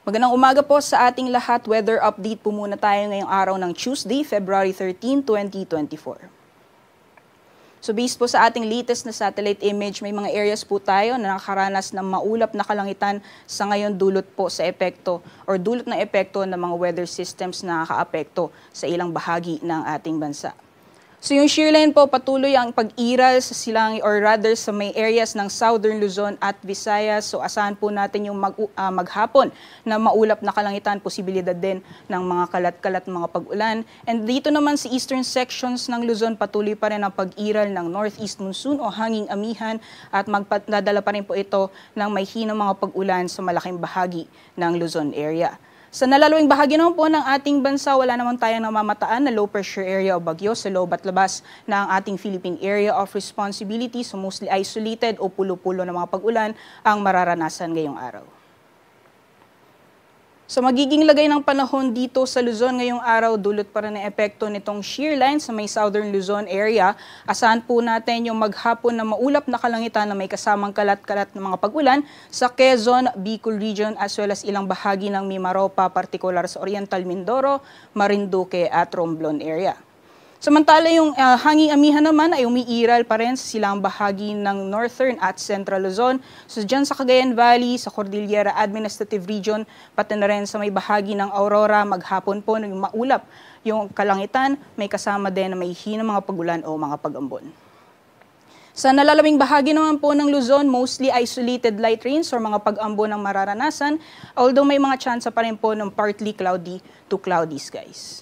Magandang umaga po sa ating lahat. Weather update po muna tayo ngayong araw ng Tuesday, February 13, 2024. So based po sa ating latest na satellite image, may mga areas po tayo na nakakaranas ng maulap na kalangitan sa ngayon dulot po sa epekto or dulot ng epekto ng mga weather systems na nakakaapekto sa ilang bahagi ng ating bansa. So yung shear line po patuloy ang pag-iral sa silang or rather sa may areas ng Southern Luzon at Visayas. So asahan po natin yung maghapon na maulap na kalangitan, posibilidad din ng mga kalat-kalat mga pag-ulan. And dito naman sa eastern sections ng Luzon, patuloy pa rin ang pag-iral ng northeast monsoon o hanging amihan at magdadala pa rin po ito ng may hinang mga pag-ulan sa malaking bahagi ng Luzon area. Sa nalalawing bahagi naman po ng ating bansa, wala naman tayong namamataan na low pressure area o bagyo sa loob at labas ng ating Philippine Area of Responsibility. So mostly isolated o pulo-pulo ng mga pag-ulan ang mararanasan ngayong araw. So magiging lagay ng panahon dito sa Luzon ngayong araw, dulot pa rin ng epekto nitong shear line sa may Southern Luzon area. Asahan po natin yung maghapon na maulap na kalangitan na may kasamang kalat-kalat ng mga pag-ulan sa Quezon, Bicol Region as well as ilang bahagi ng Mimaropa, partikular sa Oriental Mindoro, Marinduque at Romblon area. Samantala yung hanging amihan naman ay umiiral pa rin sa silang bahagi ng Northern at Central Luzon. So dyan sa Cagayan Valley, sa Cordillera Administrative Region, pati na rin sa may bahagi ng Aurora, maghapon po nung maulap yung kalangitan, may kasama din na may hinang mga pag-ulan o mga pag-ambon. Sa nalalawing bahagi naman po ng Luzon, mostly isolated light rains or mga pag-ambon ang mararanasan, although may mga tsansa pa rin po ng partly cloudy to cloudy skies.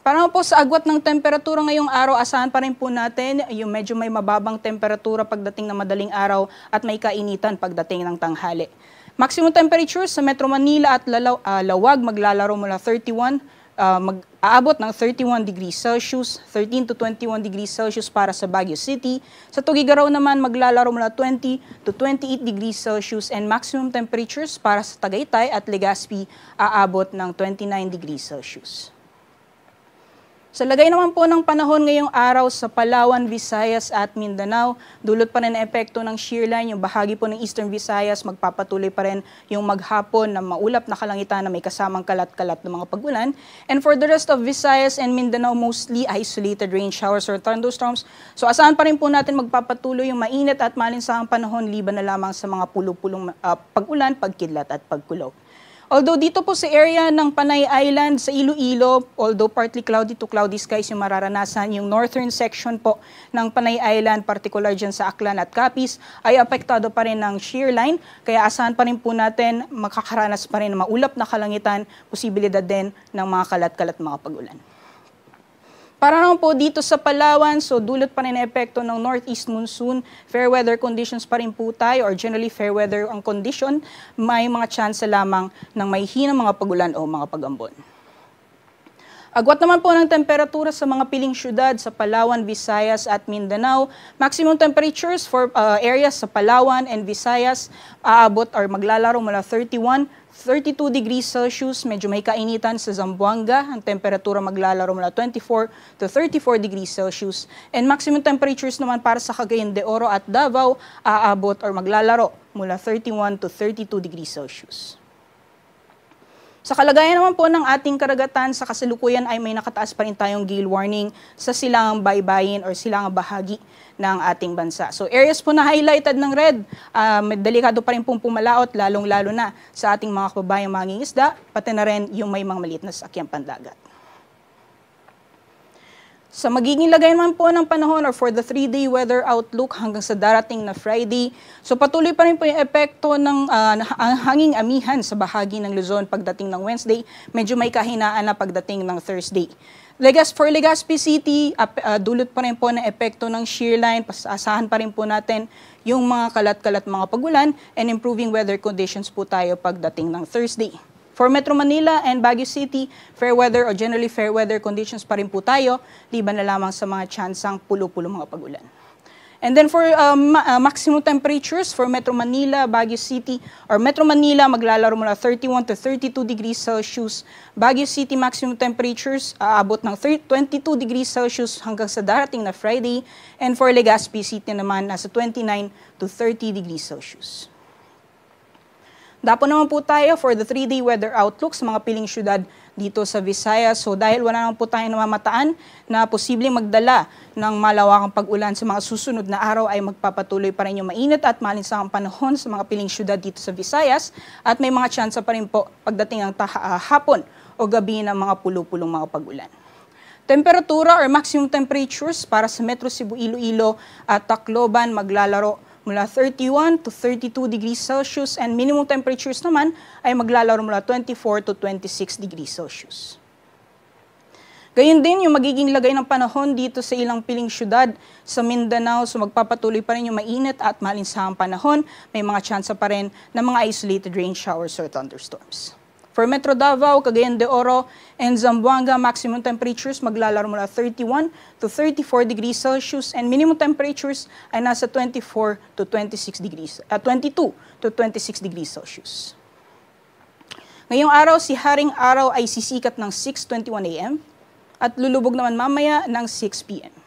Para po sa agwat ng temperatura ngayong araw, asahan pa rin po natin yung medyo may mababang temperatura pagdating ng madaling araw at may kainitan pagdating ng tanghali. Maximum temperature sa Metro Manila at Lawag maglalaro mula 31, mag-aabot ng 31 degrees Celsius, 13 to 21 degrees Celsius para sa Baguio City. Sa Tuguegarao naman maglalaro mula 20 to 28 degrees Celsius and maximum temperatures para sa Tagaytay at Legazpi aabot ng 29 degrees Celsius. Sa lagay naman po ng panahon ngayong araw sa Palawan, Visayas at Mindanao, dulot pa rin ang epekto ng shear line. Yung bahagi po ng Eastern Visayas, magpapatuloy pa rin yung maghapon na maulap na kalangitan na may kasamang kalat-kalat ng mga pag-ulan. And for the rest of Visayas and Mindanao, mostly isolated rain showers or thunderstorms. So asahan pa rin po natin magpapatuloy yung mainit at malinsahang panahon liban na lamang sa mga pulo-pulong pag-ulan, pagkidlat at pagkulog. Although dito po sa area ng Panay Island sa Iloilo, although partly cloudy to cloudy skies yung mararanasan, yung northern section po ng Panay Island, particular dyan sa Aklan at Capiz, ay apektado pa rin ng shear line. Kaya asahan pa rin po natin, makakaranas pa rin ng maulap na kalangitan, posibilidad din ng mga kalat-kalat mga pag-ulan. Para naman po dito sa Palawan, so dulot pa rin ang epekto ng northeast monsoon, fair weather conditions pa rin po tayo or generally fair weather ang condition, may mga chance lamang ng may hinang mga pag-ulan o mga pag-ambon. Agwat naman po ng temperatura sa mga piling syudad sa Palawan, Visayas at Mindanao. Maximum temperatures for areas sa Palawan and Visayas aabot or maglalaro mula 32 degrees Celsius, medyo may kainitan sa Zamboanga. Ang temperatura maglalaro mula 24 to 34 degrees Celsius. And maximum temperatures naman para sa Cagayan de Oro at Davao, aabot or maglalaro mula 31 to 32 degrees Celsius. Sa kalagayan naman po ng ating karagatan, sa kasalukuyan ay may nakataas pa rin tayong gale warning sa silangang baybayin or silangang bahagi ng ating bansa. So areas po na highlighted ng red, delikado pa rin pong pumalaot, lalong-lalo na sa ating mga kababayang mangingisda, pati na rin yung may mga maliit na sasakyang pandagat. Sa magiging lagay naman po ng panahon or for the 3-day weather outlook hanggang sa darating na Friday, so patuloy pa rin po yung epekto ng hanging amihan sa bahagi ng Luzon pagdating ng Wednesday, medyo may kahinaan na pagdating ng Thursday. For Legazpi City, dulot pa rin po ng epekto ng shear line, asahan pa rin po natin yung mga kalat-kalat mga pag-ulan and improving weather conditions po tayo pagdating ng Thursday. For Metro Manila and Baguio City, fair weather or generally fair weather conditions pa rin po tayo, liban na lamang sa mga tsansang pulo-pulo mga pag-ulan. And then for maximum temperatures for Metro Manila, Baguio City, or Metro Manila, maglalaro mula 31 to 32 degrees Celsius. Baguio City maximum temperatures, aabot ng 22 degrees Celsius hanggang sa darating na Friday. And for Legazpi City naman, nasa 29 to 30 degrees Celsius. Dapo naman po tayo for the 3-day weather outlook sa mga piling syudad dito sa Visayas. So dahil wala naman po tayong namamataan na posibleng magdala ng malawakang pag-ulan sa mga susunod na araw, ay magpapatuloy pa rin yung mainit at maalinsahang panahon sa mga piling syudad dito sa Visayas. At may mga tsansa pa rin po pagdating ng hapon o gabi ng mga pulo-pulong mga pag-ulan. Temperatura or maximum temperatures para sa Metro Cebu, Iloilo at Tacloban maglalaro mula 31 to 32 degrees Celsius, and minimum temperatures naman ay maglalaro mula 24 to 26 degrees Celsius. Gayun din yung magiging lagay ng panahon dito sa ilang piling syudad sa Mindanao. So magpapatuloy pa rin yung mainit at malinsahang panahon. May mga tsansa pa rin ng mga isolated rain showers or thunderstorms. For Metro Davao, Cagayan de Oro, and Zamboanga, maximum temperatures maglalaro mula 31 to 34 degrees Celsius, and minimum temperatures ay nasa 22 to 26 degrees Celsius. Ngayong araw, si Haring Araw ay sisikat ng 6:21 a.m. at lulubog naman mamaya ng 6 p.m.